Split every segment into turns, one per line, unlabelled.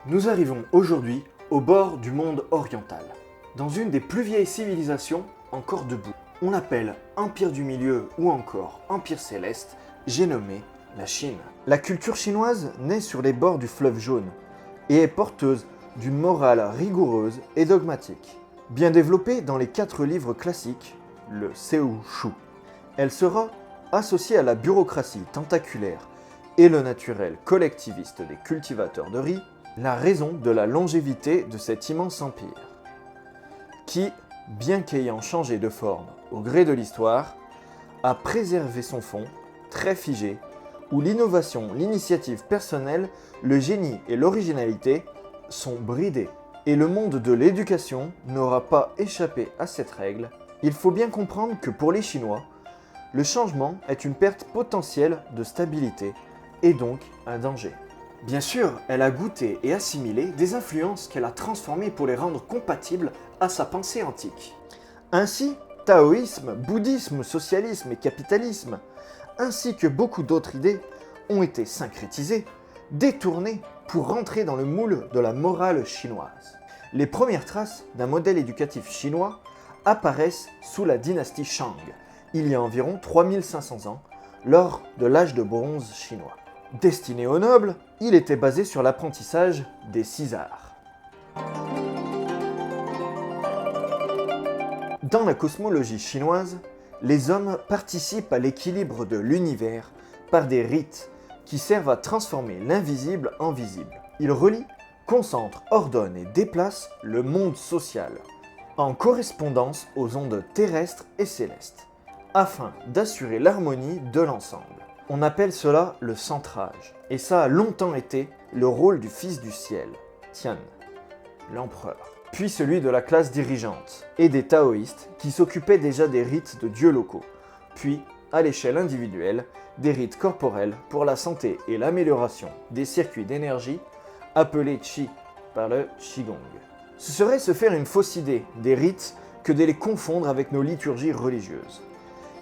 Nous arrivons aujourd'hui au bord du monde oriental, dans une des plus vieilles civilisations encore debout. On appelle Empire du Milieu ou encore Empire Céleste, j'ai nommé la Chine. La culture chinoise naît sur les bords du fleuve Jaune et est porteuse d'une morale rigoureuse et dogmatique. Bien développée dans les 4 livres classiques, le Seu Shu, elle sera associée à la bureaucratie tentaculaire et le naturel collectiviste des cultivateurs de riz, la raison de la longévité de cet immense empire, qui, bien qu'ayant changé de forme au gré de l'histoire, a préservé son fond, très figé, où l'innovation, l'initiative personnelle, le génie et l'originalité sont bridés. Et le monde de l'éducation n'aura pas échappé à cette règle. Il faut bien comprendre que pour les Chinois, le changement est une perte potentielle de stabilité et donc un danger. Bien sûr, elle a goûté et assimilé des influences qu'elle a transformées pour les rendre compatibles à sa pensée antique. Ainsi, taoïsme, bouddhisme, socialisme et capitalisme, ainsi que beaucoup d'autres idées, ont été syncrétisées, détournées pour rentrer dans le moule de la morale chinoise. Les premières traces d'un modèle éducatif chinois apparaissent sous la dynastie Shang, il y a environ 3500 ans, lors de l'âge de bronze chinois. Destiné aux nobles, il était basé sur l'apprentissage des 6 arts. Dans la cosmologie chinoise, les hommes participent à l'équilibre de l'univers par des rites qui servent à transformer l'invisible en visible. Ils relient, concentrent, ordonnent et déplacent le monde social en correspondance aux ondes terrestres et célestes, afin d'assurer l'harmonie de l'ensemble. On appelle cela le centrage, et ça a longtemps été le rôle du fils du ciel, Tian, l'empereur, puis celui de la classe dirigeante et des taoïstes qui s'occupaient déjà des rites de dieux locaux, puis, à l'échelle individuelle, des rites corporels pour la santé et l'amélioration des circuits d'énergie, appelés Qi par le Qigong. Ce serait se faire une fausse idée des rites que de les confondre avec nos liturgies religieuses.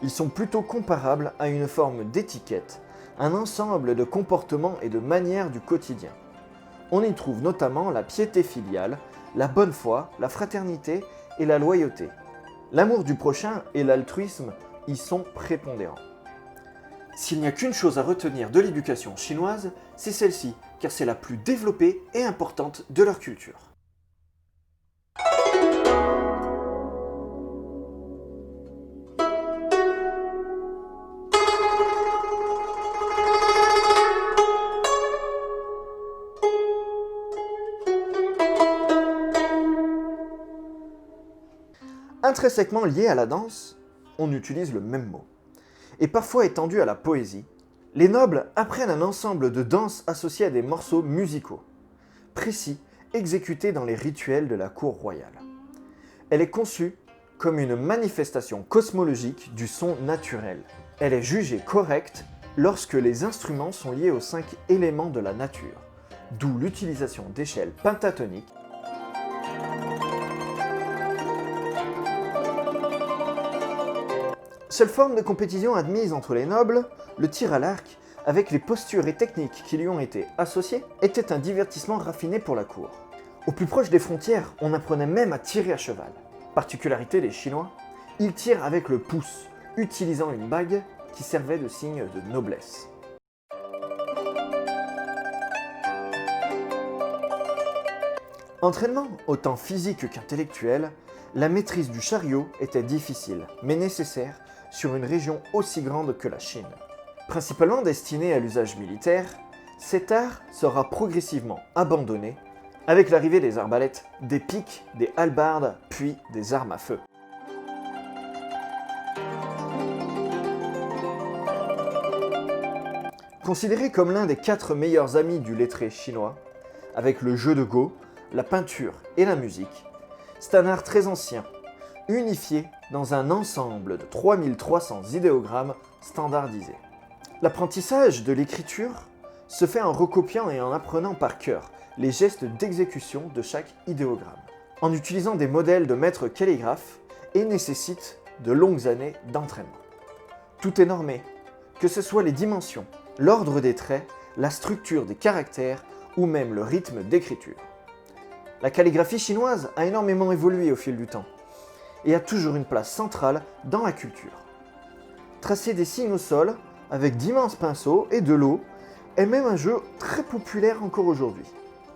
Ils sont plutôt comparables à une forme d'étiquette, un ensemble de comportements et de manières du quotidien. On y trouve notamment la piété filiale, la bonne foi, la fraternité et la loyauté. L'amour du prochain et l'altruisme y sont prépondérants. S'il n'y a qu'une chose à retenir de l'éducation chinoise, c'est celle-ci, car c'est la plus développée et importante de leur culture. Intrinsèquement lié à la danse, on utilise le même mot. Et parfois étendu à la poésie, les nobles apprennent un ensemble de danses associées à des morceaux musicaux, précis, exécutés dans les rituels de la cour royale. Elle est conçue comme une manifestation cosmologique du son naturel. Elle est jugée correcte lorsque les instruments sont liés aux 5 éléments de la nature, d'où l'utilisation d'échelles pentatoniques. Seule forme de compétition admise entre les nobles, le tir à l'arc, avec les postures et techniques qui lui ont été associées, était un divertissement raffiné pour la cour. Au plus proche des frontières, on apprenait même à tirer à cheval. Particularité des Chinois, ils tirent avec le pouce, utilisant une bague qui servait de signe de noblesse. Entraînement autant physique qu'intellectuel, la maîtrise du chariot était difficile, mais nécessaire sur une région aussi grande que la Chine. Principalement destiné à l'usage militaire, cet art sera progressivement abandonné avec l'arrivée des arbalètes, des piques, des hallebardes, puis des armes à feu. Considéré comme l'un des 4 meilleurs amis du lettré chinois, avec le jeu de Go, la peinture et la musique, c'est un art très ancien, unifié dans un ensemble de 3300 idéogrammes standardisés. L'apprentissage de l'écriture se fait en recopiant et en apprenant par cœur les gestes d'exécution de chaque idéogramme, en utilisant des modèles de maîtres calligraphes et nécessite de longues années d'entraînement. Tout est normé, que ce soit les dimensions, l'ordre des traits, la structure des caractères ou même le rythme d'écriture. La calligraphie chinoise a énormément évolué au fil du temps et a toujours une place centrale dans la culture. Tracer des signes au sol avec d'immenses pinceaux et de l'eau est même un jeu très populaire encore aujourd'hui.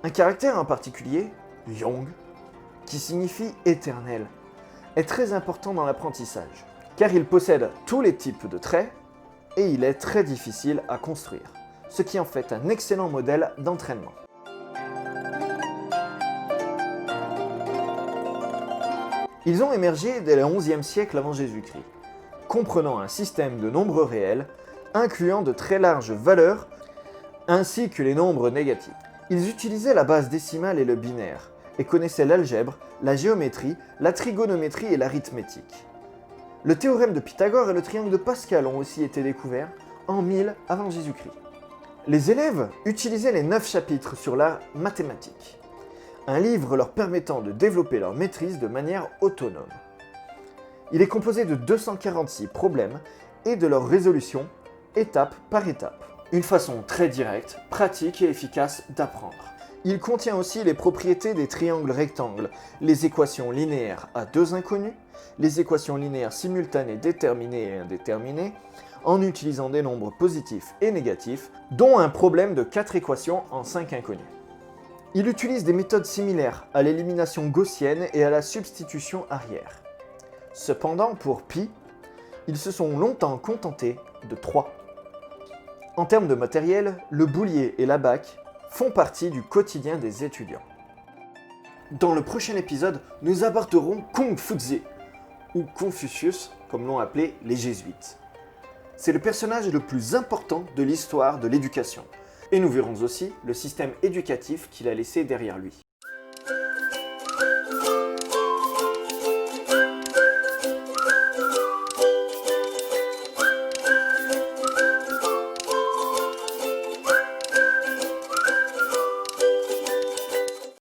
Un caractère en particulier, Yong, qui signifie éternel, est très important dans l'apprentissage, car il possède tous les types de traits et il est très difficile à construire, ce qui en fait un excellent modèle d'entraînement. Ils ont émergé dès le XIe siècle avant Jésus-Christ, comprenant un système de nombres réels, incluant de très larges valeurs, ainsi que les nombres négatifs. Ils utilisaient la base décimale et le binaire, et connaissaient l'algèbre, la géométrie, la trigonométrie et l'arithmétique. Le théorème de Pythagore et le triangle de Pascal ont aussi été découverts en 1000 avant Jésus-Christ. Les élèves utilisaient les 9 chapitres sur l'art mathématique, un livre leur permettant de développer leur maîtrise de manière autonome. Il est composé de 246 problèmes et de leur résolution étape par étape. Une façon très directe, pratique et efficace d'apprendre. Il contient aussi les propriétés des triangles rectangles, les équations linéaires à deux inconnus, les équations linéaires simultanées déterminées et indéterminées, en utilisant des nombres positifs et négatifs, dont un problème de 4 équations en 5 inconnus. Il utilise des méthodes similaires à l'élimination gaussienne et à la substitution arrière. Cependant, pour pi, ils se sont longtemps contentés de 3. En termes de matériel, le boulier et l'abaque font partie du quotidien des étudiants. Dans le prochain épisode, nous aborderons Kong-Fu-Tze, ou Confucius, comme l'ont appelé les jésuites. C'est le personnage le plus important de l'histoire de l'éducation, et nous verrons aussi le système éducatif qu'il a laissé derrière lui.